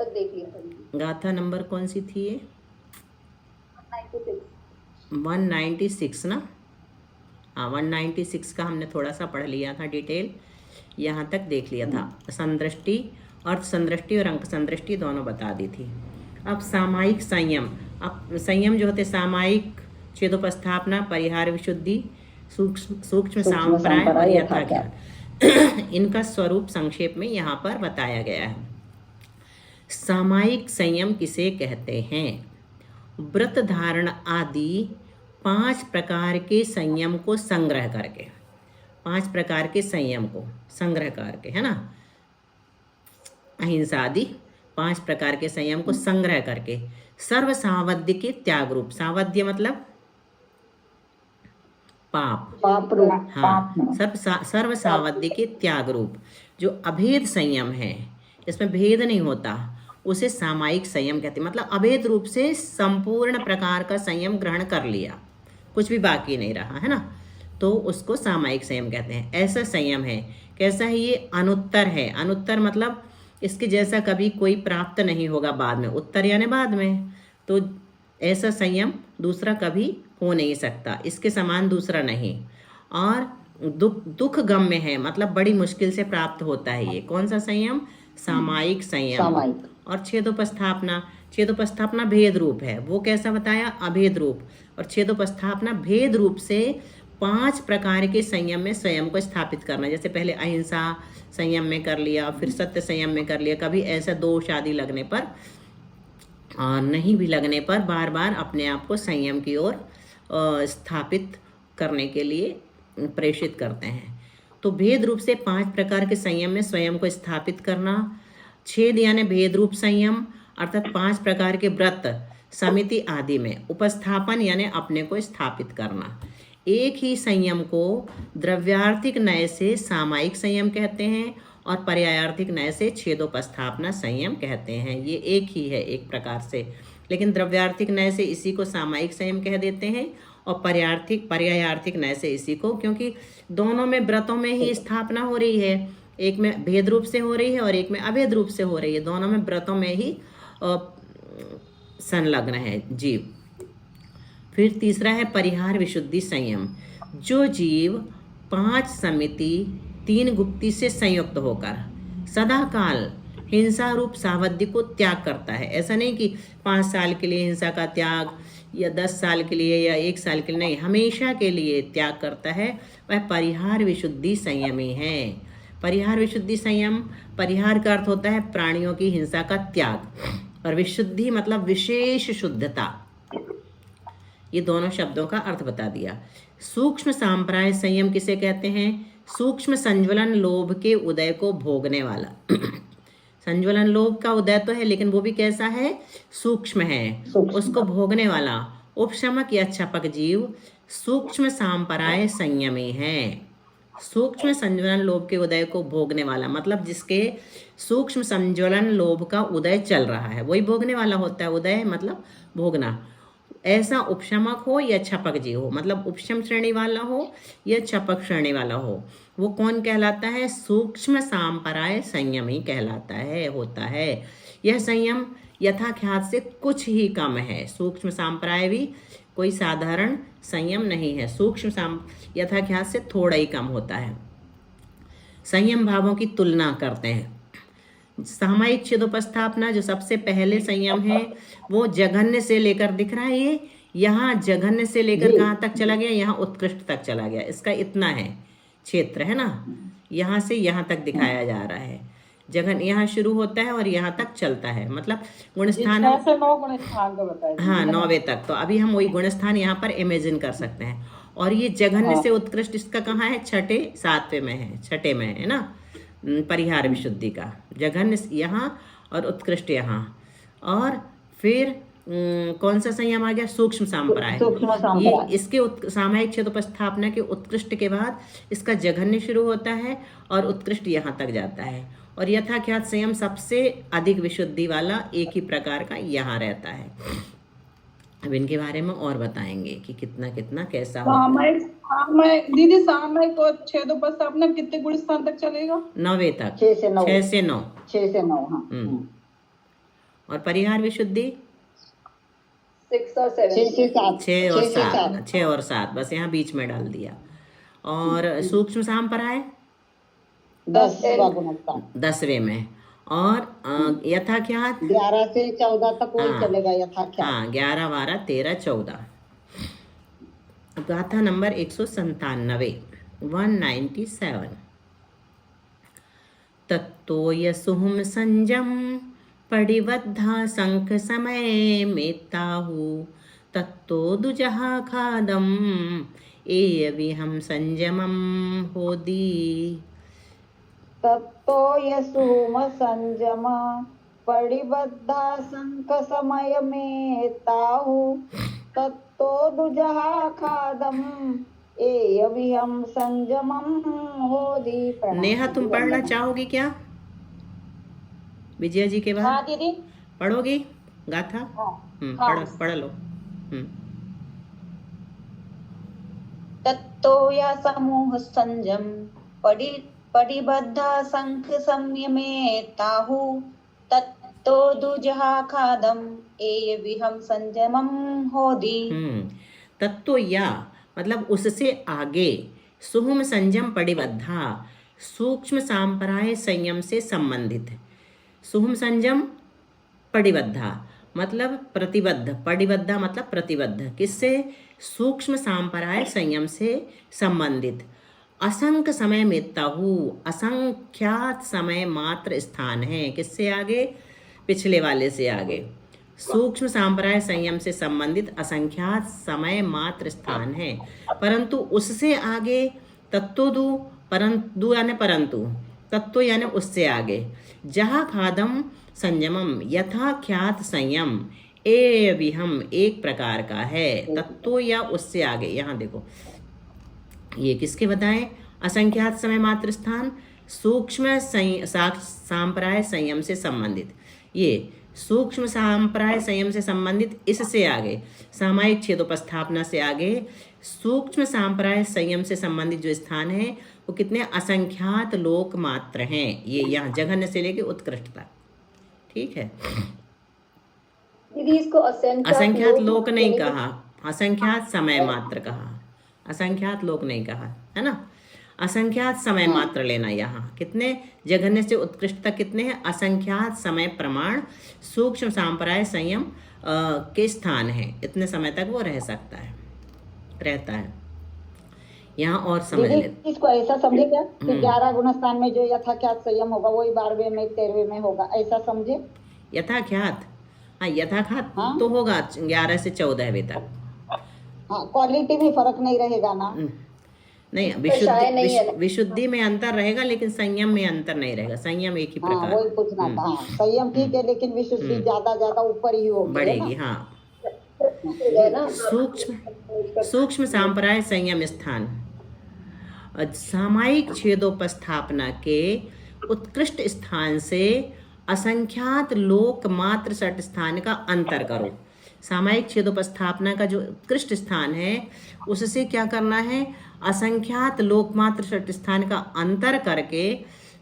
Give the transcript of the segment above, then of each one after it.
तक देख लिया था दीदी। गाथा नंबर कौन सी थी ये? 96। 196 ना? हाँ, 196 का हमने थोड़ा सा पढ़ लिया था डिटेल, यहाँ तक देख लिया था। संदृष्टि, अर्थ संदृष्टि और अंक संदृष्टि दोनों बता दी थी। अब सामायिक संयम। अब संयम जो होते सामायिक, छेदोपस्थापना, परिहार विशुद्धि, सूक्ष्म सांप्राय और यथाख्यात इनका स्वरूप संक्षेप में यहाँ पर बताया गया है। सामायिक संयम किसे कहते हैं? व्रत धारण आदि 5 प्रकार के संयम को संग्रह करके, 5 प्रकार के संयम को संग्रह करके, है ना, अहिंसा आदि 5 प्रकार के संयम को संग्रह करके सर्व सावध्य के त्याग रूप, सावध्य मतलब पाप रूप। हाँ, सर्व सावध्य के त्याग रूप जो अभेद संयम है, इसमें भेद नहीं होता, उसे सामायिक संयम कहते हैं। मतलब अभेद रूप से संपूर्ण प्रकार का संयम ग्रहण कर लिया, कुछ भी बाकी नहीं रहा, है ना, तो उसको सामायिक संयम कहते हैं। ऐसा संयम है, कैसा है ये? अनुत्तर है। अनुत्तर मतलब इसके जैसा कभी कोई प्राप्त नहीं होगा बाद में, उत्तर यानी बाद में, तो ऐसा संयम दूसरा कभी हो नहीं सकता, इसके समान दूसरा नहीं। और दुख गम में है, मतलब बड़ी मुश्किल से प्राप्त होता है ये। कौन सा संयम? सामायिक संयम। और छेदोपस्थापना, छेदोपस्थापना भेद रूप है, वो कैसा बताया? अभेद रूप। और छेदोपस्थापना भेद रूप से 5 प्रकार के संयम में स्वयं को स्थापित करना। जैसे पहले अहिंसा संयम में कर लिया, फिर सत्य संयम में कर लिया, कभी ऐसा दोष आदि लगने पर और नहीं भी लगने पर बार बार अपने आप को संयम की ओर स्थापित करने के लिए प्रेषित करते हैं। तो भेद रूप से 5 प्रकार के संयम में स्वयं को स्थापित करना। छेद यानी भेद रूप संयम, अर्थात 5 प्रकार के व्रत, समिति आदि में उपस्थापन यानी अपने को स्थापित करना। एक ही संयम को द्रव्यार्थिक नय से सामायिक संयम कहते हैं और पर्यायार्थिक नय से छेदोपस्थापना संयम कहते हैं। ये एक ही है एक प्रकार से, लेकिन द्रव्यार्थिक नय से इसी को सामायिक संयम कह देते हैं और पर्यायार्थिक नय से इसी को, क्योंकि दोनों में व्रतों में ही स्थापना हो रही है, एक में भेद रूप से हो रही है और एक में अभेद रूप से हो रही है, दोनों में व्रतों में ही संलग्न है जीव। फिर तीसरा है परिहार विशुद्धि संयम। जो जीव 5 समिति 3 गुप्ती से संयुक्त होकर सदाकाल हिंसा रूप सावध्य को त्याग करता है। ऐसा नहीं कि 5 साल के लिए हिंसा का त्याग या 10 साल के लिए या 1 साल के लिए, नहीं, हमेशा के लिए त्याग करता है, वह परिहार विशुद्धि संयमी है। परिहार विशुद्धि संयम, परिहार का अर्थ होता है प्राणियों की हिंसा का त्याग और विशुद्धि मतलब विशेष शुद्धता। ये दोनों शब्दों का अर्थ बता दिया। सूक्ष्म सांप्राय संयम किसे कहते हैं? सूक्ष्म संज्वलन लोभ के उदय को भोगने वाला। संज्वलन लोभ का उदय तो है, लेकिन वो भी कैसा है? सूक्ष्म है, उसको भोगने वाला उपशमक या क्षपक जीव सूक्ष्म सांपराय संयमी है। सूक्ष्म संज्वलन लोभ के उदय को भोगने वाला मतलब जिसके सूक्ष्म संज्वलन लोभ का उदय चल रहा है, वही भोगने वाला होता है। उदय मतलब भोगना। ऐसा उपशमक हो या क्षपक जीव हो, मतलब उपशम श्रेणी वाला हो या क्षपक श्रेणी वाला हो, वो कौन कहलाता है? सूक्ष्म सांपराय संयम ही कहलाता है, होता है। यह संयम यथाख्यात से कुछ ही कम है। सूक्ष्म सांपराय भी कोई साधारण संयम नहीं है, सूक्ष्म यथाख्यात से थोड़ा ही कम होता है। संयम भावों की तुलना करते हैं। सामायिक छेदोपस्थापना जो सबसे पहले संयम है वो जघन्य से लेकर, दिख रहा है ये, यहाँ जघन्य से लेकर कहाँ तक चला गया? यहाँ उत्कृष्ट तक चला गया। इसका इतना है क्षेत्र, है ना, यहाँ से यहाँ तक दिखाया जा रहा है। जघन यहाँ शुरू होता है और यहाँ तक चलता है, मतलब गुणस्थान, हाँ 9वें तक। तो अभी हम वही गुणस्थान यहाँ पर इमेजिन कर सकते हैं। और ये जघन्य से उत्कृष्ट इसका कहाँ है? 6ठे 7वें में है, 6ठे में है ना, परिहार विशुद्धि का। जघन्य यहाँ और उत्कृष्ट यहाँ। और फिर कौन सा संयम आ गया? सूक्ष्म सांप्राय। ये इसके सामायिक छेदोपस्थापना के उत्कृष्ट के बाद इसका जघन्य शुरू होता है और उत्कृष्ट यहाँ तक जाता है। और यथाख्यात संयम सबसे अधिक विशुद्धि वाला एक ही प्रकार का यहाँ रहता है। अब इनके बारे में और बताएंगे कि कितना कितना कैसा होता है। दीदी सामायिक और छेदोपस्थापना कितने गुण स्थान तक चलेगा? 9वें तक, 6 से 9। 6 से 9 हाँ। और परिहार विशुद्धि 6 और 7 छः और सात, बस यहाँ बीच में डाल दिया। और सूक्ष्म सांप्राय 10वें में, और यथाख्यात 11 से 14 तक वही हाँ। चलेगा यथाख्यात। हाँ, 11, 12, 13, 14। गाथा नंबर 197, 197। तत्तो यसुहुम संजम पडिबद्धा शंख समय मेत्ताहु, तत्तो दुजहा खादम एयविहम संजमम होदी। तत्तो यसुम संजम पडिबद्धा शंख समय में ताहु, तत्तो दुजहा खादम एयविहम संजमम होदी। नेहा, तुम पढ़ना चाहोगी क्या विजया जी के बाद? हाँ दीदी, पढ़ोगी गाथा? हाँ। पढ़ लो। तत्तो या समूह संजम पडिबद्ध शंख संयमे ताहु, तत्तो दुजहा खादम एय विहम संजमम होदी। तत्तो या मतलब उससे आगे, सुहुम संजम पडिबद्धा सूक्ष्म सांप्राय संयम से संबंधित। सुहुम संजम पडिबद्धा मतलब प्रतिबद्ध, पडिबद्धा मतलब प्रतिबद्ध, किससे? सूक्ष्म सांप्राय संयम से संबंधित। असंख्य समय मेत्ताहु, असंख्यात समय मात्र स्थान है, किससे आगे? पिछले वाले से आगे। सूक्ष्म सांप्राय संयम से संबंधित असंख्यात समय मात्र स्थान है, परंतु उससे आगे तत्तोदु, परंतु यानी परंतु, तत्व यानी उससे आगे। जहा खादम संयमम यथा ख्यात संयम ए विहम एक प्रकार का है, तत्व या उससे आगे। यहाँ देखो ये किसके बताएं? असंख्यात समय मात्र स्थान, सूक्ष्म सांप्राय संयम से संबंधित। ये सूक्ष्म सांप्राय संयम से संबंधित, इससे आगे सामायिक छेदोपस्थापना से आगे सूक्ष्म सांप्राय संयम से संबंधित जो स्थान है वो कितने? असंख्यात लोक मात्र हैं। ये यहाँ जघन्य से लेके उत्कृष्ट तक, ठीक है। दीदी इसको असंख्यात लोक नहीं कहा, असंख्यात समय मात्र कहा, असंख्यात लोक नहीं कहा, है ना। असंख्यात समय मात्र लेना। यहाँ कितने? जघन्य से उत्कृष्ट तक कितने हैं? असंख्यात समय प्रमाण सूक्ष्म सांप्राय संयम के स्थान है, इतने समय तक वो रह सकता है, रहता है। यहाँ और समझ ले, इसको ऐसा समझे क्या कि 11 गुणस्थान में जो यथाख्यात संयम होगा वही 12वें में 13वें में होगा, ऐसा समझे? यथाख्यात, हाँ यथाख्यात तो होगा 11 से 14वें तक। हाँ, क्वालिटी में फर्क नहीं रहेगा ना? नहीं, विशुद्धि में अंतर रहेगा, लेकिन संयम में अंतर नहीं रहेगा। संयम एक ही प्रकार। वही पूछना था। हाँ, संयम ठीक है, लेकिन विशुद्धि ज्यादा ऊपर ही होगी, बढ़ेगी। हाँ, सूक्ष्म सांप्राय संयम स्थान सामायिक छेदोपस्थापना के उत्कृष्ट स्थान से असंख्यात लोक मात्र सट स्थान का अंतर करो। सामायिक छेदोपस्थापना का जो उत्कृष्ट स्थान है उससे क्या करना है? असंख्यात लोकमात्र सट स्थान का अंतर करके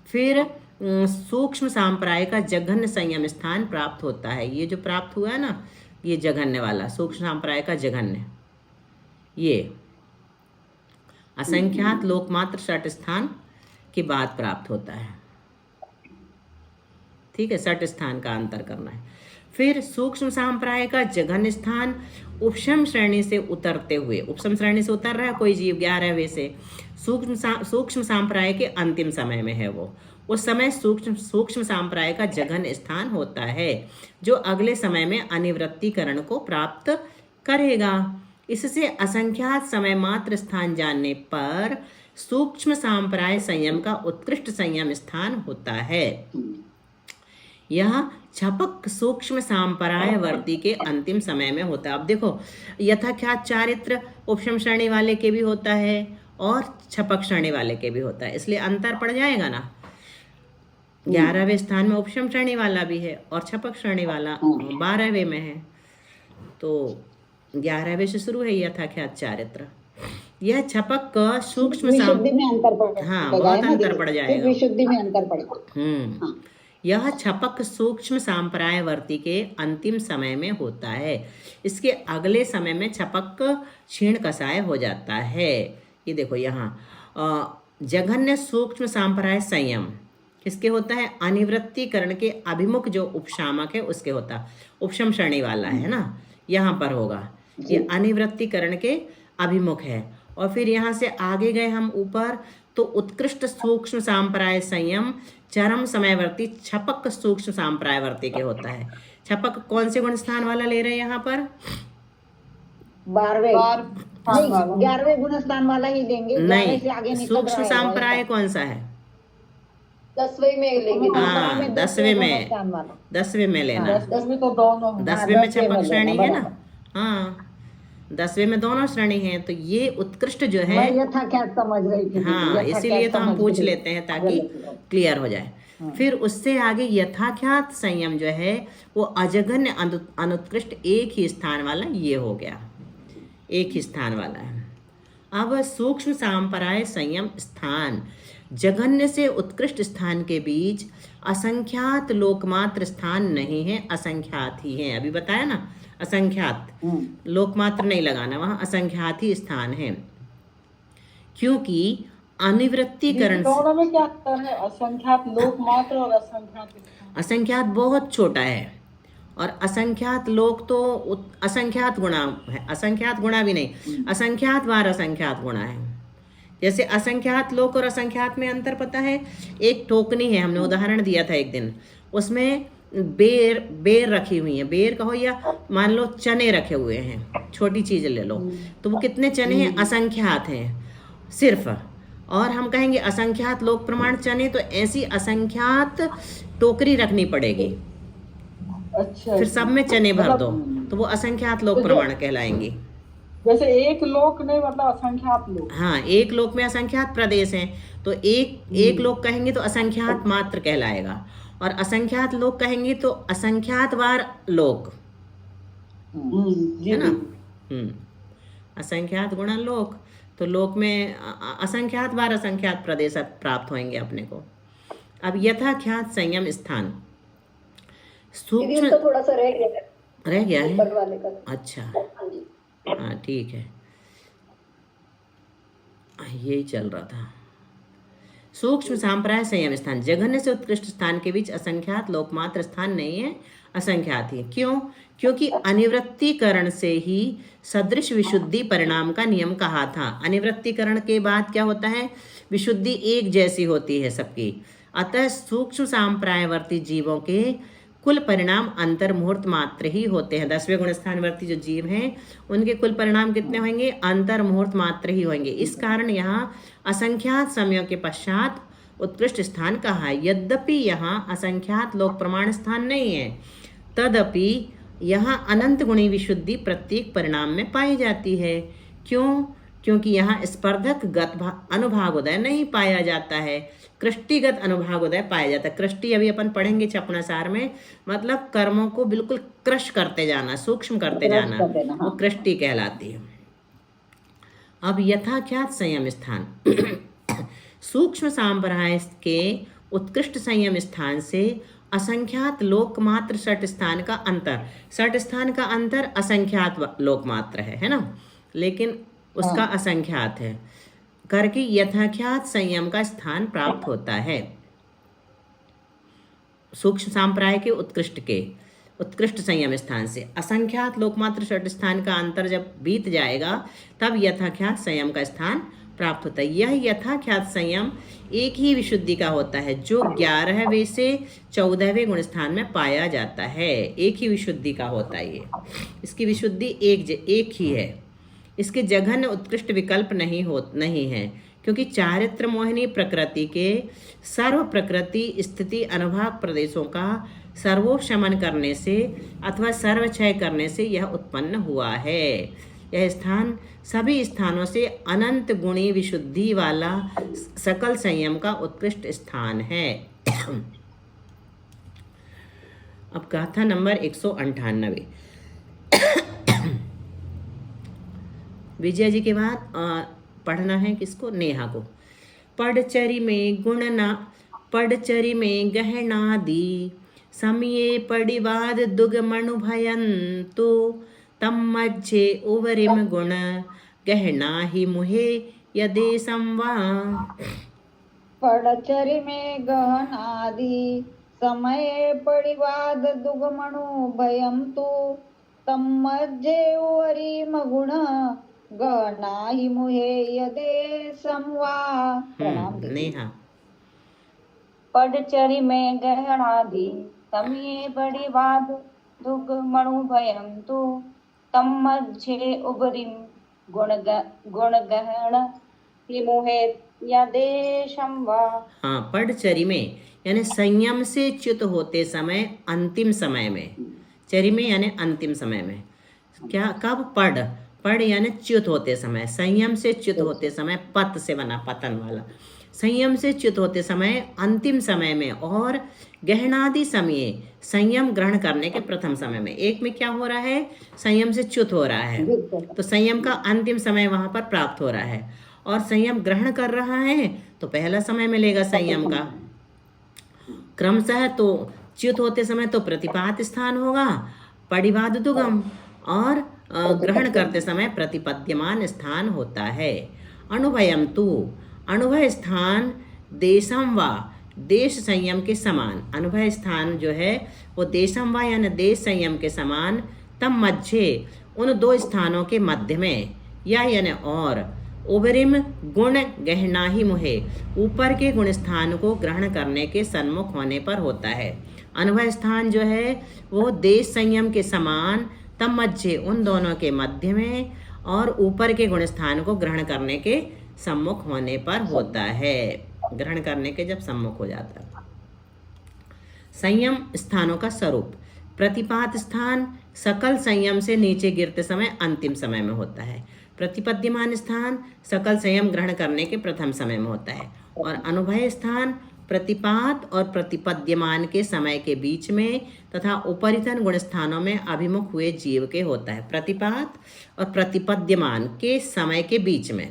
फिर सूक्ष्म सांप्राय का जघन्य संयम स्थान प्राप्त होता है। ये जो प्राप्त हुआ है ना, ये जघन्य वाला सूक्ष्म सांप्राय का जघन्य, ये असंख्यात लोकमात्र सट स्थान के बाद प्राप्त होता है, ठीक है। सट स्थान का अंतर करना है। फिर सूक्ष्म सांप्राय का जघन्य स्थान उपशम श्रेणी से उतरते हुए, उपशम श्रेणी से उतर रहा है कोई जीव 11वें से, सूक्ष्म सांप्राय के अंतिम समय में है वो, उस समय सूक्ष्म सांप्राय का जघन्य स्थान होता है, जो अगले समय में अनिवृत्तीकरण को प्राप्त करेगा। इससे असंख्यात समय मात्र स्थान जानने पर सूक्ष्म सांप्राय संयम का उत्कृष्ट संयम स्थान होता है। यह छपक सूक्ष्म सांप्राय वर्ती के अंतिम समय में होता है। अब देखो, यथाख्यात चारित्र उपशम श्रेणी वाले के भी होता है और छपक श्रेणी वाले के भी होता है, इसलिए अंतर पड़ जाएगा ना। 11वें स्थान में उपशम श्रेणी वाला भी है और छपक श्रेणी वाला 12वें में है, तो 11वें से शुरू है यथाख्यात चारित्र। यह छपक का सूक्ष्म विशुद्धि में अंतर पड़, हाँ बहुत अंतर पड़ जाएगा, विशुद्धि में अंतर पड़ेगा। यह छपक सूक्ष्म सांप्रायवर्ती के अंतिम समय में होता है। इसके अगले समय में छपक क्षीण कषाय हो जाता है। ये देखो यहाँ जघन्य सूक्ष्म सांप्राय संयम किसके होता है? अनिवृत्तिकरण के अभिमुख जो उपशामक है उसके होता, उपशम श्रेणी वाला है ना, यहाँ पर होगा। ये अनिवृत्तिकरण के अभिमुख है। और फिर यहाँ से आगे गए हम ऊपर तो उत्कृष्ट सूक्ष्म सांप्राय संयम चरम समयवर्ती छपक सूक्ष्म सांप्रायवर्ती के होता है। छपक कौन से गुण स्थान वाला ले रहे हैं यहाँ पर? 12वें 11वें गुण स्थान वाला ही लेंगे। 11वें से आगे नहीं, निकल सूक्ष्म रहा है सांप्राय कौन सा है? 10वें में लेंगे। हाँ, 10वें में, 10वें में लेना। 10वें तो दोनों 10वें में छपक श्रेणी है ना। हाँ, 10वें में दोनों श्रेणी हैं। तो ये उत्कृष्ट जो है, मैं यथाख्यात समझ रही थी। हाँ, इसीलिए तो हम पूछ लेते हैं ताकि क्लियर हो जाए। फिर उससे आगे यथाख्यात संयम जो है वो अजघन्य अनुत्कृष्ट एक ही स्थान वाला ये हो गया, एक ही स्थान वाला है। अब सूक्ष्म सांप्राय संयम स्थान जघन्य से उत्कृष्ट स्थान के बीच असंख्यात लोकमात्र स्थान नहीं है, असंख्यात ही है। अभी बताया ना, असंख्यात, लोकमात्र नहीं लगाना, वहाँ असंख्यात ही स्थान है। क्योंकि अनिवृत्तिकरण, दोनों में क्या अंतर है? असंख्यात लोकमात्र और असंख्यात। असंख्यात बहुत छोटा है और असंख्यात लोक तो असंख्यात गुणा है। असंख्यात गुणा भी नहीं, असंख्यात बार असंख्यात गुणा है। जैसे असंख्यात लोक और असंख्यात में अंतर पता है? एक टोकनी है, हमने उदाहरण दिया था एक दिन, उसमें बेर रखी हुई है, बेर कहो या मान लो चने रखे हुए हैं, छोटी चीज ले लो, तो वो कितने चने हैं? असंख्यात हैं सिर्फ। और हम कहेंगे असंख्यात लोक प्रमाण चने, तो ऐसी असंख्यात टोकरी रखनी पड़ेगी। अच्छा, फिर सब में चने भर दो तो वो असंख्यात लोक प्रमाण कहलाएंगे। जैसे एक लोक नहीं, मतलब असंख्यात लोक। हाँ, एक लोक में असंख्यात प्रदेश हैं, तो एक लोक कहेंगे तो असंख्यात मात्र कहलाएगा, और असंख्यात लोक कहेंगे तो असंख्यात बार लोक, है ना। असंख्यात गुणा लोक, तो लोक में असंख्यात बार असंख्यात प्रदेश प्राप्त होंगे अपने को। अब यथाख्यात संयम स्थान सूक्ष्म, तो थोड़ा सा रह गया है। वाले का। अच्छा, हाँ ठीक है, यही चल रहा था। सूक्ष्म सांप्राय संयम स्थान जघन्य से उत्कृष्ट स्थान के बीच असंख्यात लोकमात्र स्थान नहीं है, असंख्यात ही। क्यों? क्योंकि अनिवृत्तिकरण से ही सदृश विशुद्धि परिणाम का नियम कहा था। अनिवृत्तिकरण के बाद क्या होता है? विशुद्धि एक जैसी होती है सबकी। अतः सूक्ष्म सांप्रायवर्ती जीवों के कुल परिणाम अंतर मुहूर्त मात्र ही होते हैं। 10वें गुण स्थानवर्ती जो जीव हैं उनके कुल परिणाम कितने होंगे? अंतर मुहूर्त मात्र ही होंगे। इस कारण यहाँ असंख्यात समयों के पश्चात उत्कृष्ट स्थान कहा है। यद्यपि यहाँ असंख्यात लोक प्रमाण स्थान नहीं है, तदपि यहाँ अनंत गुणी विशुद्धि प्रत्येक परिणाम में पाई जाती है। क्यों? क्योंकि यहाँ स्पर्धकगत अनुभागोदय नहीं पाया जाता है, कृष्टिगत अनुभागोदय पाया जाता है। कृष्टि अभी अपन पढ़ेंगे छपनासार में, मतलब कर्मों को बिल्कुल क्रश करते जाना, सूक्ष्म करते जाना, वो कृष्टि कहलाती है। अब यथाख्यात संयम स्थान सूक्ष्म सांप्राय के उत्कृष्ट संयम स्थान से असंख्यात लोकमात्र षट स्थान का अंतर, षट स्थान का अंतर असंख्यात लोकमात्र है ना, लेकिन उसका असंख्यात है करके यथाख्यात संयम का स्थान प्राप्त होता है। सूक्ष्म सांप्राय के उत्कृष्ट संयम स्थान से असंख्यात लोकमात्र षट स्थान का अंतर जब बीत जाएगा तब यथाख्यात संयम का स्थान प्राप्त होता है। यह यथाख्यात संयम एक ही विशुद्धि का होता है जो 11वें से 14वें गुण स्थान में पाया जाता है। एक ही विशुद्धि का होता है ये, इसकी विशुद्धि एक ही है। इसके जघन्य उत्कृष्ट विकल्प नहीं है, क्योंकि चारित्र मोहिनी प्रकृति के सर्व प्रकृति स्थिति अनुभाग प्रदेशों का सर्वोशमन करने से अथवा सर्वक्षय करने से यह उत्पन्न हुआ है। यह स्थान सभी स्थानों से अनंत गुणी विशुद्धि वाला सकल संयम का उत्कृष्ट स्थान है। अब गाथा नंबर 198। विजया जी के बाद पढ़ना है किसको? नेहा को। पढ़चरी में गुण ना पडचरि में गहनादि समये पडिवाद दुगमनुभयन्तु तम्मध्ये उवरिम गुण गहना ही मुहे यदेशं वा। पडचरि में गहनादि समये पडिवाद दुगमनु भयं तु तम्मध्ये उवरीम गुण गहना हि मुहे यदेशं वा। प्रणाम दीदी। नेहा। पडचरि में गहनादि समये पडिवाद दुग्मनुभयं तु तम्मध्ये उवरिम गुणगहन विमुहे यदेशं वा। हाँ, पडचरि में यानी संयम से च्युत होते समय, अंतिम समय में। चरि में यानी अंतिम समय में। क्या कब? पड यानी च्युत होते समय, संयम से च्युत होते समय, पत से बना पतन वाला। संयम से च्युत होते समय, अंतिम समय में, और गहनादि समय, संयम ग्रहण करने के प्रथम समय में। एक में क्या हो रहा है? संयम से च्युत हो रहा है, तो संयम का अंतिम समय वहां पर प्राप्त हो रहा है। और संयम ग्रहण कर रहा है तो पहला समय मिलेगा संयम का क्रमशः। तो च्युत होते समय तो प्रतिपात स्थान होगा, पडिवाद दुगम, और ग्रहण करते समय प्रतिपद्यमान स्थान होता है। अनुभयम तु, अनुभय स्थान देशम वा, देश संयम के समान। अनुभय स्थान जो है वो देशम वा यानी देश संयम के समान। तम मध्य, उन दो स्थानों के मध्य में, या यानी और, उबरिम गुण गहना ही मुहे, ऊपर के गुण स्थान को ग्रहण करने के सन्मुख होने पर होता है। अनुभव स्थान जो है वो देश संयम के समान, तम मध्य उन दोनों के मध्य में, और ऊपर के गुण स्थान को ग्रहण करने के सम्मुख होने पर होता है। ग्रहण करने के जब सम्मुख हो जाता है। संयम स्थानों का स्वरूप। प्रतिपात स्थान सकल संयम से नीचे गिरते समय अंतिम समय में होता है। प्रतिपद्यमान स्थान सकल संयम ग्रहण करने के प्रथम समय में होता है। और अनुभय स्थान प्रतिपात और प्रतिपद्यमान के समय के बीच में तथा उपरितन गुण स्थानों में अभिमुख हुए जीव के होता है। प्रतिपात और प्रतिपद्यमान के समय के बीच में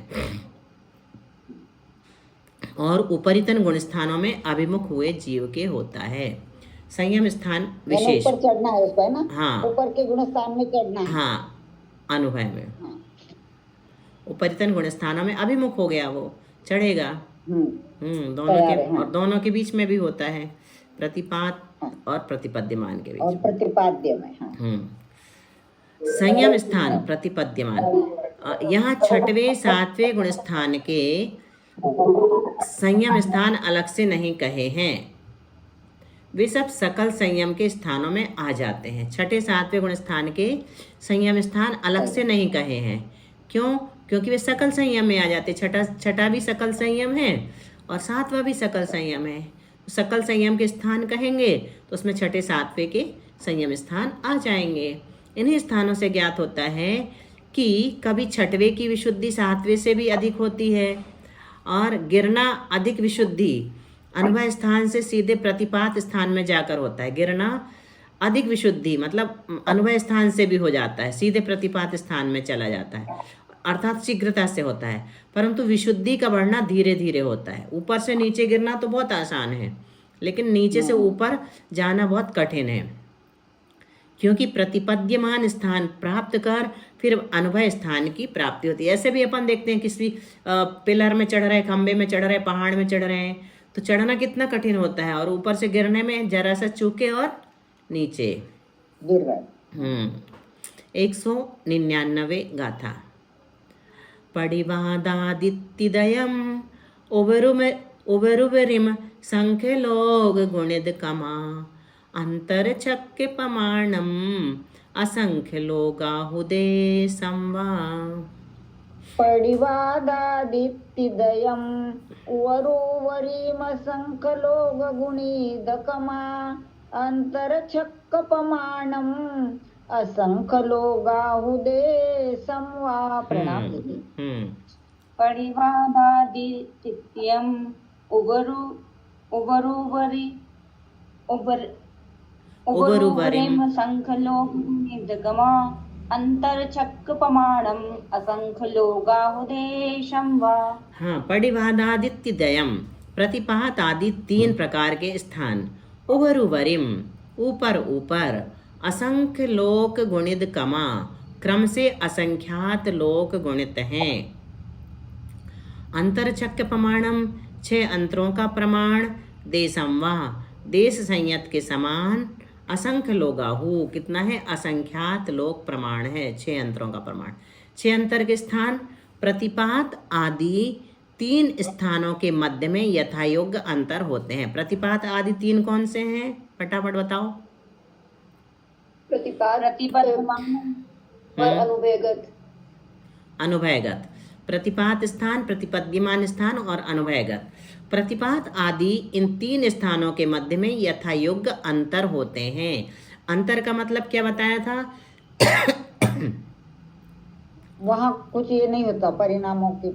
और उपरितन गुण स्थानों में अभिमुख हुए जीव के होता है। संयम स्थान विशेष, ऊपर चढ़ना है उसको, है ना? हाँ, ऊपर के गुण स्थान में चढ़ना है। हाँ, अनुभव में हाँ। उपरितन गुण स्थानों में अभिमुख हो गया, वो चढ़ेगा। दोनों के, हाँ। और दोनों के बीच में भी होता है, प्रतिपात और प्रतिपद्यमान के बीच और प्रतिपाद्य में। हाँ। संयम स्थान प्रतिपद्यमान, यहाँ छठवें सातवें गुण स्थान के संयम स्थान अलग से नहीं कहे हैं, वे सब सकल संयम के स्थानों में आ जाते हैं। छठे सातवें गुण स्थान के संयम स्थान अलग से नहीं कहे हैं। क्यों? क्योंकि वे सकल संयम में आ जाते। छठा भी सकल संयम है और सातवां भी सकल संयम है। सकल संयम के स्थान कहेंगे तो उसमें छठे सातवें के संयम स्थान आ जाएंगे। इन्हीं स्थानों से ज्ञात होता है कि कभी छठवें की विशुद्धि सातवें से भी अधिक होती है, और गिरना अधिक विशुद्धि अनुभव स्थान से सीधे प्रतिपात स्थान में जाकर होता है। गिरना अधिक विशुद्धि मतलब अनुभव स्थान से भी हो जाता है, सीधे प्रतिपात स्थान में चला जाता है, अर्थात शीघ्रता से होता है। परंतु विशुद्धि का बढ़ना धीरे धीरे होता है। ऊपर से नीचे गिरना तो बहुत आसान है, लेकिन नीचे से ऊपर जाना बहुत कठिन है, क्योंकि प्रतिपद्यमान स्थान प्राप्त कर फिर अनुभव स्थान की प्राप्ति होती है। ऐसे भी अपन देखते हैं किसी पिलर में चढ़ रहे, खंबे में चढ़ रहे, पहाड़ में चढ़ रहे हैं, तो चढ़ना कितना कठिन होता है, और ऊपर से गिरने में जरा सा चूके और नीचे गिर रहा। 199 गाथा। पडिवादादित्यदयम् उबरुबरिम संख्य लोग गुणिद कमा अंतर छक्के पमाणम असंख्य लोगाहुदे संवा। पडिवादादित्यदयम् उवरुवरिम संख्य लोग गुणिद कमा अंतर छक्क पमाणम असंख्य लोगाहुदे संवा। प्रणाम दीदी। पडिवादादित्यम् उबरुवरिम संख्य लोग निदगमा अंतर छक्क पमाणम असंख्य लोगाहुदे संवा। हाँ, पडिवादादित्यदयम् प्रतिपात आदि 3 प्रकार के स्थान। उवरुवरिम ऊपर ऊपर, असंख्य लोक गुणित कमा क्रम से असंख्यात लोक गुणित हैं। अंतरचक्र प्रमाणम 6 अंतरों का प्रमाण। देशंवा देश संयत के समान। असंख्य लोगाहु कितना है? असंख्यात लोक प्रमाण है, 6 अंतरों का प्रमाण। 6 अंतर के स्थान प्रतिपात आदि 3 स्थानों के मध्य में यथायोग्य अंतर होते हैं। प्रतिपात आदि 3 कौन से हैं? फटाफट बताओ। प्रतिपात प्रतिपद्यमान और अनुभयगत। अनुभयगत, प्रतिपात स्थान, प्रतिपद्यमान स्थान और अनुभयगत। प्रतिपात आदि इन 3 स्थानों के मध्य में यथायोग्य अंतर होते हैं। अंतर का मतलब क्या बताया था? वहाँ कुछ ये नहीं होता परिणामों के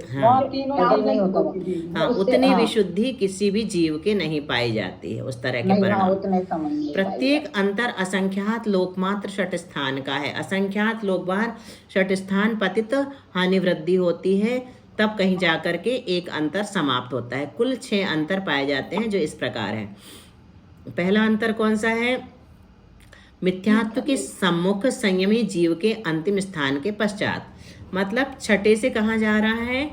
हाँ। वहाँ तीनों बदल चीजें नहीं होता होती थी। हाँ, उससे- उतनी हाँ। विशुद्धि किसी भी जीव के नहीं पाई जाती है, उस तरह के नहीं, हाँ, परिणाम। उतने समझ नहीं प्रत्येक अंतर असंख्यात लोकमात्र षट स्थान का है। असंख्यात लोक बार षट स्थान पतित हानि वृद्धि होती है, तब कहीं जाकर के एक अंतर समाप्त होता है। कुल 6 अंतर पाए जाते हैं, जो इस प्रकार है। पहला अंतर कौन सा है? मिथ्यात्व के सम्मुख संयमी जीव के अंतिम स्थान के पश्चात। मतलब छठे से कहाँ जा रहा है?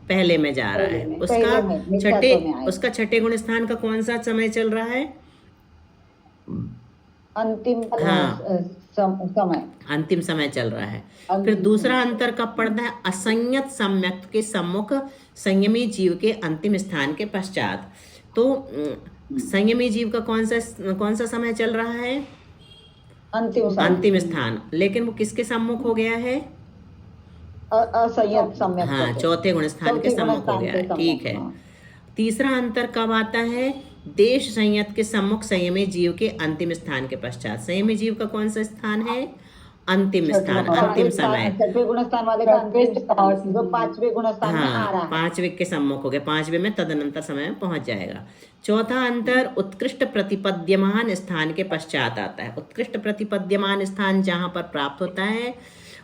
पहले में जा रहा है। पहले में उसका मिथ्यात्व छठे में आएगा। उसका छठे गुण स्थान का कौन सा समय चल रहा है? अंतिम हाँ। समय अंतिम समय चल रहा है। अंतिम फिर दूसरा समय। अंतर कब पड़ता है? असंयत सम्यक्त के सम्मुख संयमी जीव के अंतिम स्थान के पश्चात। तो संयमी जीव का कौन सा समय चल रहा है? अंतिम समय। अंतिम स्थान। लेकिन वो किसके सम्मुख हो गया है? असंयत सम्यक हाँ, चौथे गुण स्थान के चौथे गुण सम्मुख हो स्थान गया के है। सम्मुख, ठीक है। हाँ। तीसरा अंतर कब आता है? देश संयत के सम्मुख संयमी जीव के अंतिम स्थान के पश्चात। संयमी जीव का कौन सा स्थान है? अंतिम स्थान, अंतिम समय। छठवें गुण स्थान वाले का अंतिम स्थान, जो 5वें गुण स्थान में आ हाँ, रहा है। 5वें के सम्मुख हो गए। 5वें में तदनंतर समय में पहुंच जाएगा। चौथा अंतर उत्कृष्ट प्रतिपद्यमान स्थान के पश्चात आता है। उत्कृष्ट प्रतिपद्यमान स्थान जहां पर प्राप्त होता है,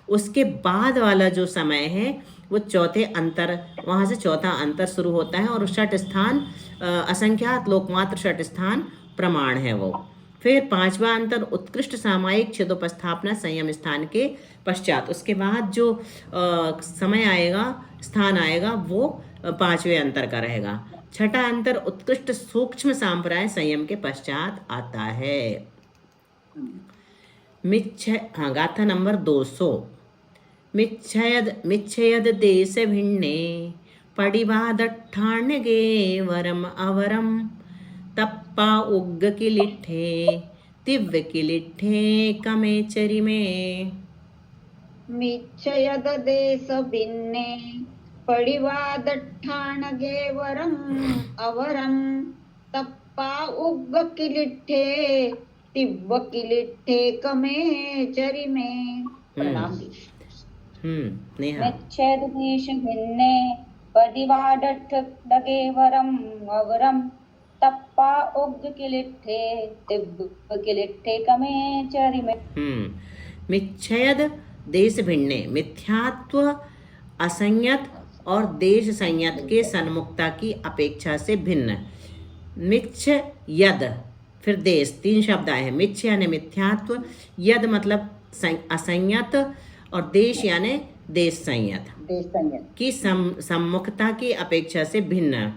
उसके बाद वाला जो समय है वो चौथे अंतर, वहाँ से चौथा अंतर शुरू होता है। और षट स्थान असंख्यात लोकमात्र षट स्थान प्रमाण है वो। फिर 5वां अंतर उत्कृष्ट सामायिक छेदोपस्थापना संयम स्थान के पश्चात। उसके बाद जो समय आएगा, स्थान आएगा, वो 5वें अंतर का रहेगा। छठा अंतर उत्कृष्ट सूक्ष्म सांप्राय संयम के पश्चात आता है। गाथा नंबर 200। मिच्छयद देश भिन्ने पडिवादट्ठाण्यगे वरम अवरम तप्पा उग्ग किलिठे दिव्य किलिठे कमेचरि में। मिच्छयद देश भिन्ने पडिवादट्ठाणगे वरम अवरम तप्पा उग्ग किलिठे दिव्य किलिठे कमेचरि में। प्रणाम। नेहा। मिच्छेद देश भिन्ने पदिवाडठ लगे वरम अवरम तप्पा उग्ग किलिठे दिव्य किलिठे कमे चरि में। मिच्छयद देश भिन्ने, मिथ्यात्व असंयत और देश संयत के सन्मुखता की अपेक्षा से भिन्न। मिच्छ यद, फिर देश, 3 शब्द आए हैं। मिच्छ यानी मिथ्यात्व, यद मतलब असंयत, और देश यानी देश संयत की सम्मुखता की अपेक्षा से भिन्न।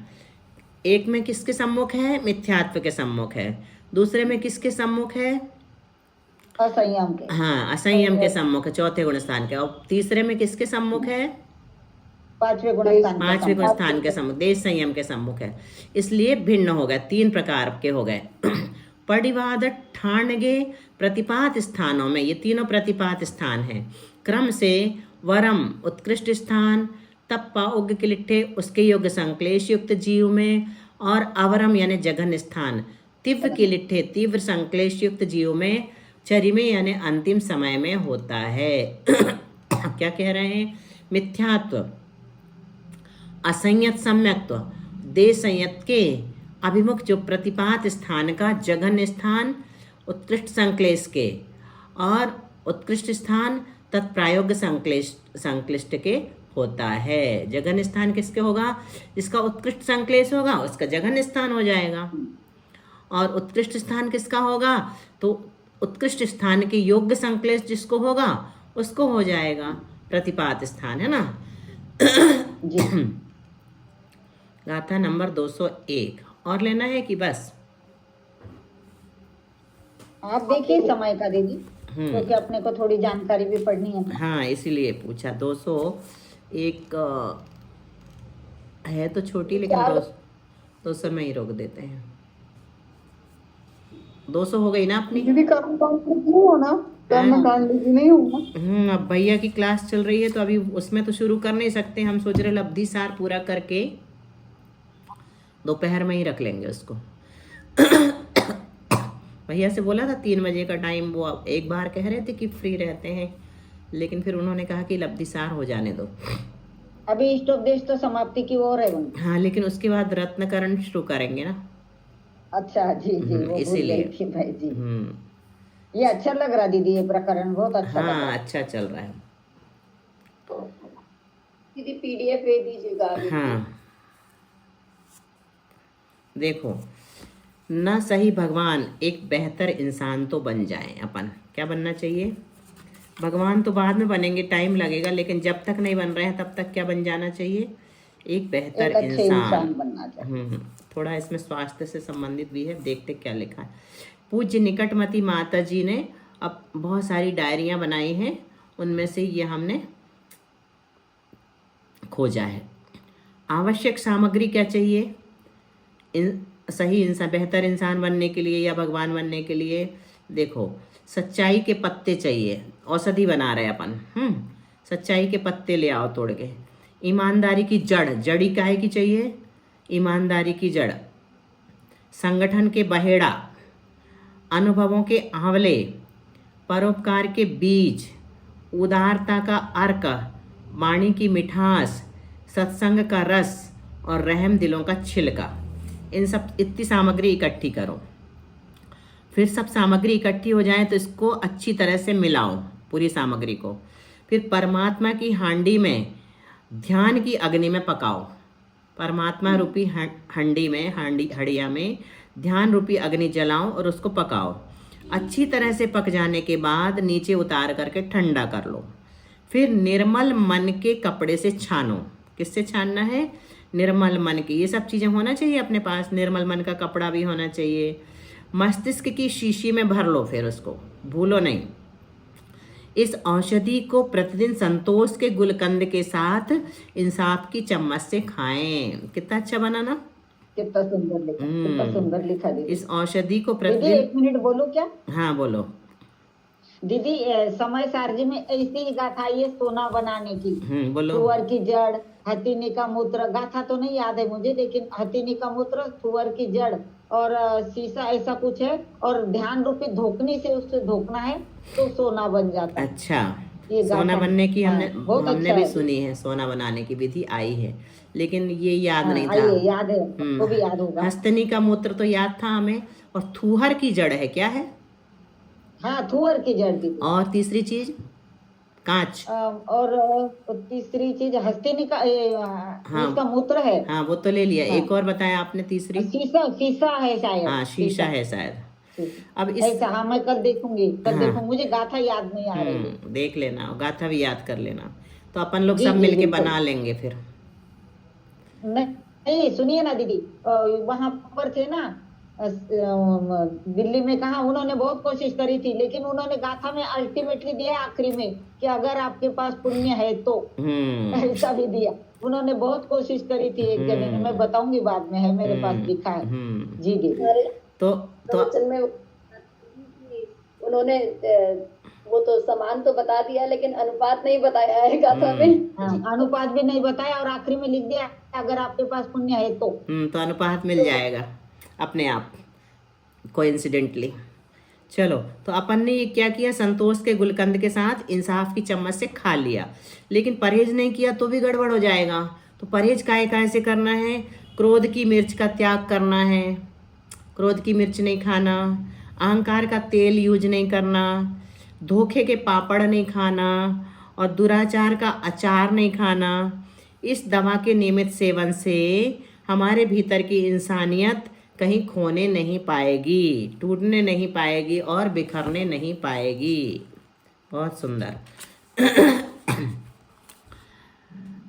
एक में किसके सम्मुख है? मिथ्यात्व के सम्मुख है। दूसरे में किसके सम्मुख है? असंयम के। हाँ, असंयम के सम्मुख है, चौथे गुण स्थान के। और तीसरे में किसके सम्मुख है? 5वें गुण स्थान के 5वें गुण स्थान के सम्मुख, देश संयम के सम्मुख है। इसलिए भिन्न हो गए, 3 प्रकार के हो गए। पडिवाद ठाणगे, प्रतिपात स्थानों में, ये तीनों प्रतिपात स्थान हैं। क्रम से वरम उत्कृष्ट स्थान, तप्पा उग्ग किलिठे उसके योग्य संक्लेश युक्त जीव में, और अवरम यानी जघन स्थान तीव्र किलिठे तीव्र संक्लेश युक्त जीव में, चरि में यानी अंतिम समय में होता है। क्या कह रहे हैं? मिथ्यात्व असंयत सम्यक्त्व देश संयत के अभिमुख जो प्रतिपात स्थान का जघन स्थान उत्कृष्ट संक्लेश के, और उत्कृष्ट स्थान तत्प्रायोग्य संक्लिष्ट के होता है। जघन्य स्थान किसके होगा? जिसका उत्कृष्ट संक्लेश होगा उसका जघन्य स्थान हो जाएगा। और उत्कृष्ट स्थान किसका होगा? तो उत्कृष्ट स्थान के योग्य संक्लेश जिसको होगा उसको हो जाएगा प्रतिपात स्थान, है ना। गाथा नंबर 201 और लेना है कि बस? आप देखिए समय का दीदी, क्योंकि अपने को थोड़ी जानकारी भी पढ़नी है। हाँ, इसीलिए पूछा। 201 है तो छोटी, लेकिन 200 में ही रोक देते हैं। 200 हो गई ना अपनी? दीदी कर्मकांड हो ना, कर्मकांड की नहीं हो ना। अब भैया की क्लास चल रही है तो अभी उसमें तो शुरू कर नहीं सकते। हम सोच रहे लब्धि सार पूरा करके दोपहर में ही रख लेंगे उसको। भैया से बोला था 3 बजे का टाइम, वो एक बार कह रहे थे कि फ्री रहते हैं, लेकिन फिर उन्होंने कहा कि लब्धि सार हो जाने दो। अभी इष्टोपदेश तो समाप्ति की ओर है उनकी। हाँ, लेकिन उसके बाद रत्नकरण शुरू करेंगे ना। अच्छा जी जी, वो भूल इसीलिए। गई थी भाई जी। ये अच्छा लग रहा दीदी, ये प्रकरण बहुत अच्छा लग रहा हाँ, है। अच्छा चल रहा है। दीदी PDF भेज दीजिएगा आगे। हाँ, देखो, न सही भगवान एक बेहतर इंसान तो बन जाए। अपन क्या बनना चाहिए? भगवान तो बाद में बनेंगे, टाइम लगेगा, लेकिन जब तक नहीं बन रहे हैं तब तक क्या बन जाना चाहिए? एक बेहतर एक अच्छे इंसान इंसान। बनना चाहिए। थोड़ा इसमें स्वास्थ्य से संबंधित भी है, देखते क्या लिखा है। पूज्य निकटमती माता जी ने अब बहुत सारी डायरियां बनाई हैं, उनमें से ये हमने खोजा है। आवश्यक सामग्री क्या चाहिए सही इंसान, बेहतर इंसान बनने के लिए या भगवान बनने के लिए? देखो, सच्चाई के पत्ते चाहिए, औषधि बना रहे अपन। सच्चाई के पत्ते ले आओ तोड़ के। ईमानदारी की जड़, जड़ी काहे की चाहिए? ईमानदारी की जड़। संगठन के बहेड़ा, अनुभवों के आंवले, परोपकार के बीज, उदारता का अर्क, वाणी की मिठास, सत्संग का रस और रहम दिलों का छिलका। इन सब इतनी सामग्री इकट्ठी करो। फिर सब सामग्री इकट्ठी हो जाए तो इसको अच्छी तरह से मिलाओ, पूरी सामग्री को। फिर परमात्मा की हांडी में, ध्यान की अग्नि में पकाओ। परमात्मा रूपी हंडी में, हड़िया में ध्यान रूपी अग्नि जलाओ और उसको पकाओ। अच्छी तरह से पक जाने के बाद नीचे उतार करके ठंडा कर लो। फिर निर्मल मन के कपड़े से छानो। किससे छानना है? निर्मल मन की। ये सब चीज़ें होना चाहिए अपने पास। निर्मल मन का कपड़ा भी होना चाहिए। मस्तिष्क की शीशी में भर लो, फिर उसको भूलो नहीं। इस औषधि को प्रतिदिन संतोष के गुलकंद के साथ इंसाफ की चम्मच से खाएं। कितना अच्छा बना ना? कितना सुंदर लिखा, कितना सुंदर लिखा दीदी। इस औषधि को दीदी प्रतिदिन। 1 मिनट बोलूं क्या? हाँ, बोलो दीदी। समय सारजी में ऐसी ही गाथा ये सोना बनाने की। बोलो। तुअर की जड़, हथिनी का मूत्र, गाथा तो नहीं याद है मुझे, लेकिन हथिनी का मूत्र, तुअर की जड़ और शीशा, ऐसा कुछ है। और ध्यान रूपी धोकनी से उससे धोकना है तो सोना बन जाता है। अच्छा, ये सोना बनने की हमने बहुत अच्छा भी है। सुनी है। सोना बनाने की विधि आई है, लेकिन ये याद नहीं था। आइए, याद है, वो भी याद होगा। हस्तनी का मूत्र तो याद था हमें। और थूहर की जड़ है, क्या है? हाँ, थुअर की जड़ दीदी। और तीसरी चीज कांच। और तीसरी चीज हस्तिनी का उसका मूत्र है। हाँ, वो तो ले लिया। एक और बताया आपने तीसरी? शीशा, शीशा है शायद। हाँ, शीशा है शायद। अब इस ऐसा, हाँ, मैं कल देखूंगी, मुझे गाथा याद नहीं आ रही है। देख लेना, गाथा भी याद कर लेना, तो अपन लोग जी, सब जी, मिलके बिल्कुल। बना लेंगे फिर। नहीं, सुनिए ना दीदी, वहां पर थे ना दिल्ली में, कहा उन्होंने बहुत कोशिश करी थी, लेकिन उन्होंने गाथा में अल्टीमेटली दिया आखिरी में कि अगर आपके पास पुण्य है तो। ऐसा भी दिया। उन्होंने बहुत कोशिश करी थी एक जने ने, मैं बताऊंगी बाद में, है मेरे पास लिखा है। जी दीदी। तो प्रवचन में उन्होंने वो तो समान तो बता दिया, लेकिन अनुपात नहीं बताया है गाथा में। अनुपात भी नहीं बताया और आखिरी में लिख दिया अगर आपके पास पुण्य है तो। तो अनुपात मिल जाएगा अपने आप, कोइंसिडेंटली। चलो, तो अपन ने ये क्या किया? संतोष के गुलकंद के साथ इंसाफ की चम्मच से खा लिया, लेकिन परहेज नहीं किया तो भी गड़बड़ हो जाएगा। तो परहेज काहे से करना है? क्रोध की मिर्च का त्याग करना है। क्रोध की मिर्च नहीं खाना, अहंकार का तेल यूज नहीं करना, धोखे के पापड़ नहीं खाना, और दुराचार का अचार नहीं खाना। इस दवा के नियमित सेवन से हमारे भीतर की इंसानियत कहीं खोने नहीं पाएगी, टूटने नहीं पाएगी और बिखरने नहीं पाएगी। बहुत सुंदर।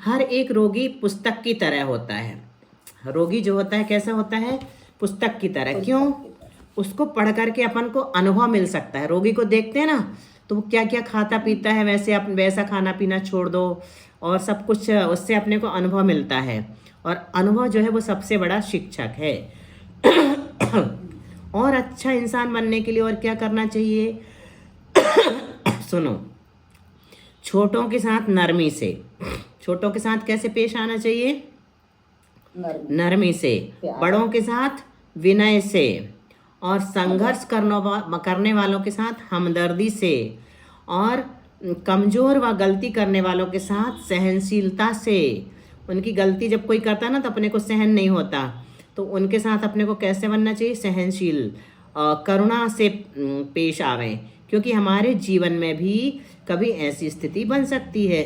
हर एक रोगी पुस्तक की तरह होता है। रोगी जो होता है कैसा होता है? पुस्तक की तरह। क्यों? उसको पढ़ करके अपन को अनुभव मिल सकता है। रोगी को देखते हैं ना, तो वो क्या क्या खाता पीता है, वैसा खाना पीना छोड़ दो, और सब कुछ उससे अपने को अनुभव मिलता है। और अनुभव जो है वो सबसे बड़ा शिक्षक है। और अच्छा इंसान बनने के लिए और क्या करना चाहिए? सुनो, छोटों के साथ नरमी से। छोटों के साथ कैसे पेश आना चाहिए? नरमी से। बड़ों के साथ विनय से, और संघर्ष करने वालों के साथ हमदर्दी से, और कमजोर व गलती करने वालों के साथ सहनशीलता से। उनकी गलती जब कोई करता ना तो अपने को सहन नहीं होता, तो उनके साथ अपने को कैसे बनना चाहिए? सहनशील, करुणा से पेश आवें, क्योंकि हमारे जीवन में भी कभी ऐसी स्थिति बन सकती है।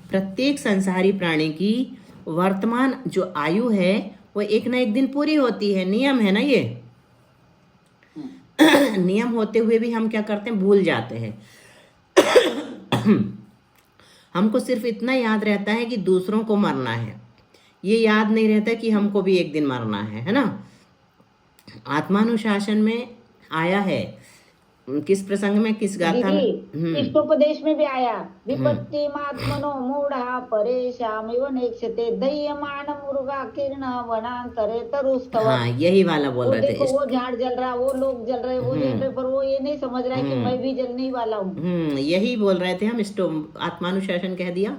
प्रत्येक संसारी प्राणी की वर्तमान जो आयु है वो एक ना एक दिन पूरी होती है। नियम है ना ये। नियम होते हुए भी हम क्या करते हैं? भूल जाते हैं। हमको सिर्फ इतना याद रहता है कि दूसरों को मरना है, ये याद नहीं रहता कि हमको भी एक दिन मरना है ना। आत्मानुशासन में आया है, किस प्रसंग में, किस गाथा में? इष्टोपदेश में भी आया। विपत्ति मात्मनो मूढ़ा परेशान नेक्षते दह्यमान मुर्गा किरण वनांतरे तरुस्तव। हाँ, यही वाला बोल रहे थे। वो झाड़ जल रहा, वो लोग जल रहे, वो जल रहे, पर वो ये नहीं समझ रहा है कि मैं भी जलने ही वाला हूँ। यही बोल रहे थे हम। आत्मानुशासन कह दिया,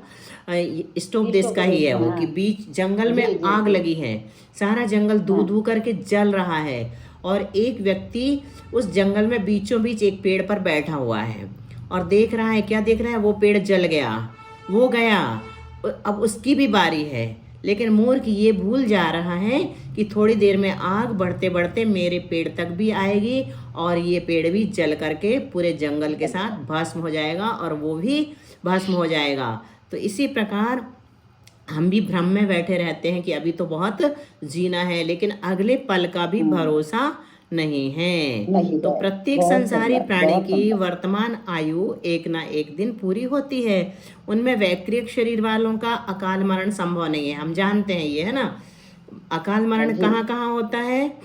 इष्टोपदेश का ही है वो, कि बीच जंगल में आग लगी है, सारा जंगल धू धू करके जल रहा है, और एक व्यक्ति उस जंगल में बीचों बीच एक पेड़ पर बैठा हुआ है और देख रहा है। क्या देख रहा है? वो पेड़ जल गया, वो गया, अब उसकी भी बारी है। लेकिन मूर्ख ये भूल जा रहा है कि थोड़ी देर में आग बढ़ते बढ़ते मेरे पेड़ तक भी आएगी, और ये पेड़ भी जल करके पूरे जंगल के साथ भस्म हो जाएगा, और वो भी भस्म हो जाएगा। तो इसी प्रकार हम भी भ्रम में बैठे रहते हैं कि अभी तो बहुत जीना है, लेकिन अगले पल का भी भरोसा नहीं है। तो प्रत्येक संसारी प्राणी की वर्तमान आयु एक ना एक दिन पूरी होती है। उनमें वैक्रिक शरीर वालों का अकाल मरण संभव नहीं है, हम जानते हैं ये, है ना। अकाल मरण कहाँ कहाँ होता है?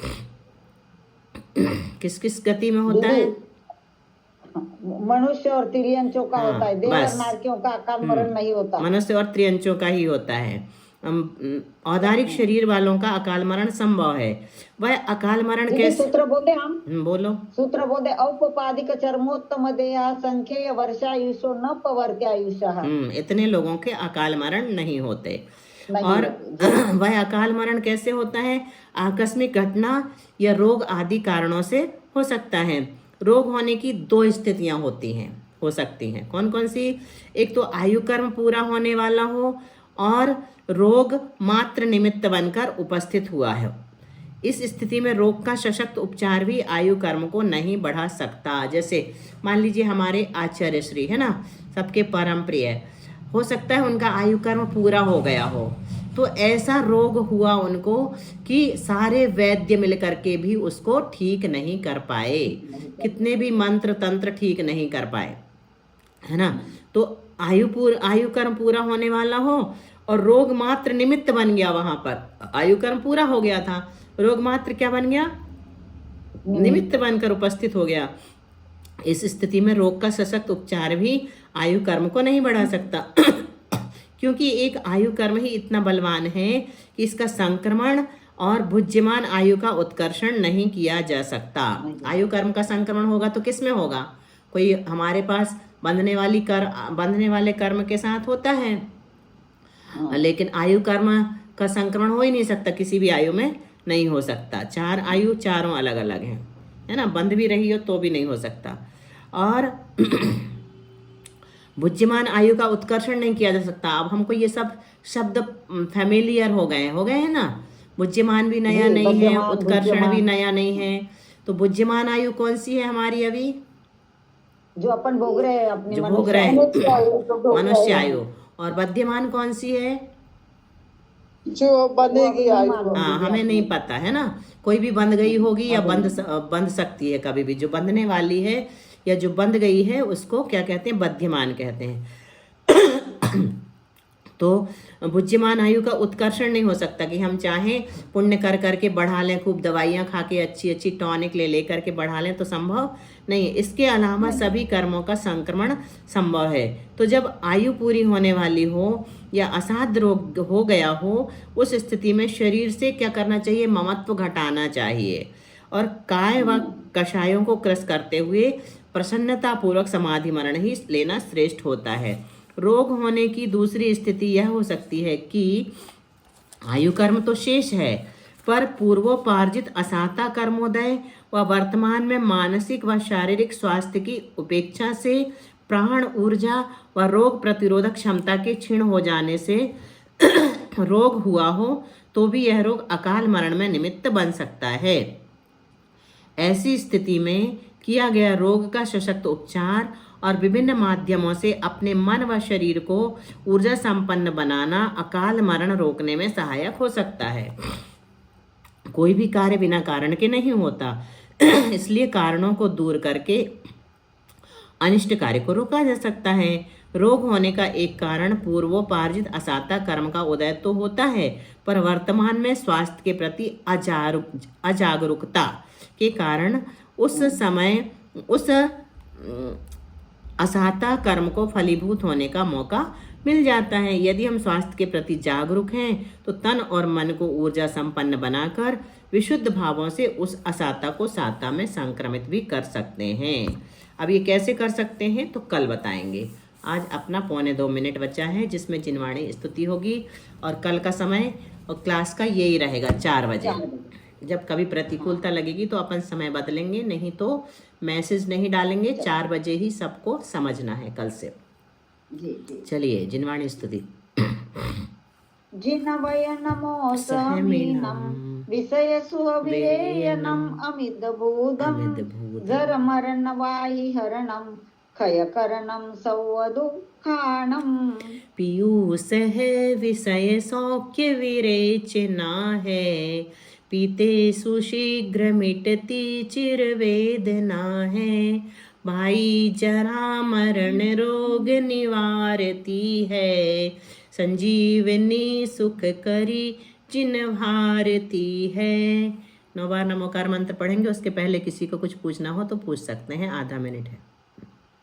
किस किस गति में होता है? मनुष्य और त्रियंचों का होता है, देव और नारकियों का अकाल मरण नहीं होता। मनुष्य और त्रियंचों का ही होता है। औदारिक शरीर वालों का अकाल मरण संभव है। वह अकाल मरण कैसे? सूत्र बोलते हम, बोलो। सूत्र बोलते औपपादिक चर्मोत्तम देहा संख्येय वर्षायुषो न पवर्त्यायुषः। इतने लोगों के अकाल मरण नहीं होते। और वह अकाल मरण कैसे होता है? आकस्मिक घटना या रोग आदि कारणों से हो सकता है। रोग होने की दो स्थितियां हो सकती हैं। कौन कौन सी? एक तो आयु कर्म पूरा होने वाला हो, और रोग मात्र निमित्त बनकर उपस्थित हुआ है। इस स्थिति में रोग का सशक्त उपचार भी आयु कर्म को नहीं बढ़ा सकता। जैसे मान लीजिए हमारे आचार्य श्री है ना, सबके परम प्रिय, हो सकता है उनका आयु कर्म पूरा हो गया हो, तो ऐसा रोग हुआ उनको कि सारे वैद्य मिल करके भी उसको ठीक नहीं कर पाए, कितने भी मंत्र तंत्र ठीक नहीं कर पाए, है ना। तो आयु कर्म पूरा होने वाला हो और रोग मात्र निमित्त बन गया। वहां पर आयु कर्म पूरा हो गया था, रोग मात्र क्या बन गया? निमित्त बनकर उपस्थित हो गया। इस स्थिति में रोग का सशक्त उपचार भी आयु कर्म को नहीं बढ़ा सकता, क्योंकि एक आयु कर्म ही इतना बलवान है कि इसका संक्रमण और भुज्यमान आयु का उत्कर्षण नहीं किया जा सकता। आयु कर्म का संक्रमण होगा तो किस में होगा? कोई हमारे पास बंधने वाले कर्म के साथ होता है, लेकिन आयु कर्म का संक्रमण हो ही नहीं सकता, किसी भी आयु में नहीं हो सकता। चार आयु चारों अलग अलग हैं, है ना, बंध भी रही हो तो भी नहीं हो सकता। और बुद्धिमान आयु का उत्कर्षण नहीं किया जा सकता। अब हमको ये सब शब्द फैमिलियर हो गए हैं ना। बुद्धिमान भी नया नहीं है, उत्कर्षण भी नया नहीं है। तो बुद्धिमान आयु कौन सी है हमारी? अभी जो अपन भोग रहे हैं अपनी जो भोग रहे हैं मनुष्य आयु। मनुष्य आयु। और बध्यमान कौन सी है? जो बंधेगी आयु। हाँ, हमें नहीं पता है ना, कोई भी बंध गई होगी या बंध सकती है कभी भी। जो बंधने वाली है या जो बंध गई है उसको क्या कहते हैं? बध्यमान कहते हैं। तो बुद्धिमान आयु का उत्कर्षण नहीं हो सकता कि हम चाहें पुण्य कर करके बढ़ा लें, खूब दवाइयाँ खा के अच्छी अच्छी टॉनिक ले ले करके बढ़ा लें, तो संभव नहीं है। इसके अलावा सभी कर्मों का संक्रमण संभव है। तो जब आयु पूरी होने वाली हो या असाध्य रोग हो गया हो, उस स्थिति में शरीर से क्या करना चाहिए? ममत्व घटाना चाहिए और काय व कषायों को क्रस करते हुए प्रसन्नता पूर्वक समाधि मरण ही लेना श्रेष्ठ होता है। रोग होने की दूसरी स्थिति यह हो सकती है कि आयु कर्म तो शेष है, पर पूर्वोपार्जित असाता कर्मोदय व वर्तमान में मानसिक व शारीरिक स्वास्थ्य की उपेक्षा से प्राण ऊर्जा व रोग प्रतिरोधक क्षमता के क्षीण हो जाने से रोग हुआ हो तो भी यह रोग अकाल मरण में निमित्त बन सकता है। ऐसी स्थिति में किया गया रोग का सशक्त उपचार और विभिन्न माध्यमों से अपने मन व शरीर को ऊर्जा संपन्न बनाना अकाल मरण रोकने में सहायक हो सकता है। कोई भी कार्य बिना कारण के नहीं होता, इसलिए कारणों को दूर करके अनिष्ट कार्य को रोका जा सकता है। रोग होने का एक कारण पूर्वोपार्जित असाता कर्म का उदय तो होता है, पर वर्तमान में स्वास्थ्य के प्रति अजागरूकता के कारण उस समय उस असाता कर्म को फलीभूत होने का मौका मिल जाता है। यदि हम स्वास्थ्य के प्रति जागरूक हैं तो तन और मन को ऊर्जा संपन्न बनाकर विशुद्ध भावों से उस असाता को साता में संक्रमित भी कर सकते हैं। अब ये कैसे कर सकते हैं तो कल बताएंगे। आज अपना 1.25 मिनट बचा है जिसमें जिनवाणी स्तुति होगी, और कल का समय और क्लास का यही रहेगा 4 बजे। जब कभी प्रतिकूलता लगेगी तो अपन समय बदलेंगे, नहीं तो मैसेज नहीं डालेंगे। 4 बजे ही सबको समझना है कल से। चलिए जिनवाणी स्तुति। जिनवय नमो सहमीनम विषय सुहविरेयनम अमितभूतम जर मरण वाहि हरणम क्षय करणम सौदुखाणम। पीयूष है विषय सौख्य विरेचना है, पीते सुशीघ्र मिटती चिर वेदना है। भाई जरा मरण रोग निवारती है, संजीवनी सुख करी जिन भारती है। 9 बार नमोकार मंत्र पढ़ेंगे, उसके पहले किसी को कुछ पूछना हो तो पूछ सकते हैं, आधा मिनट है।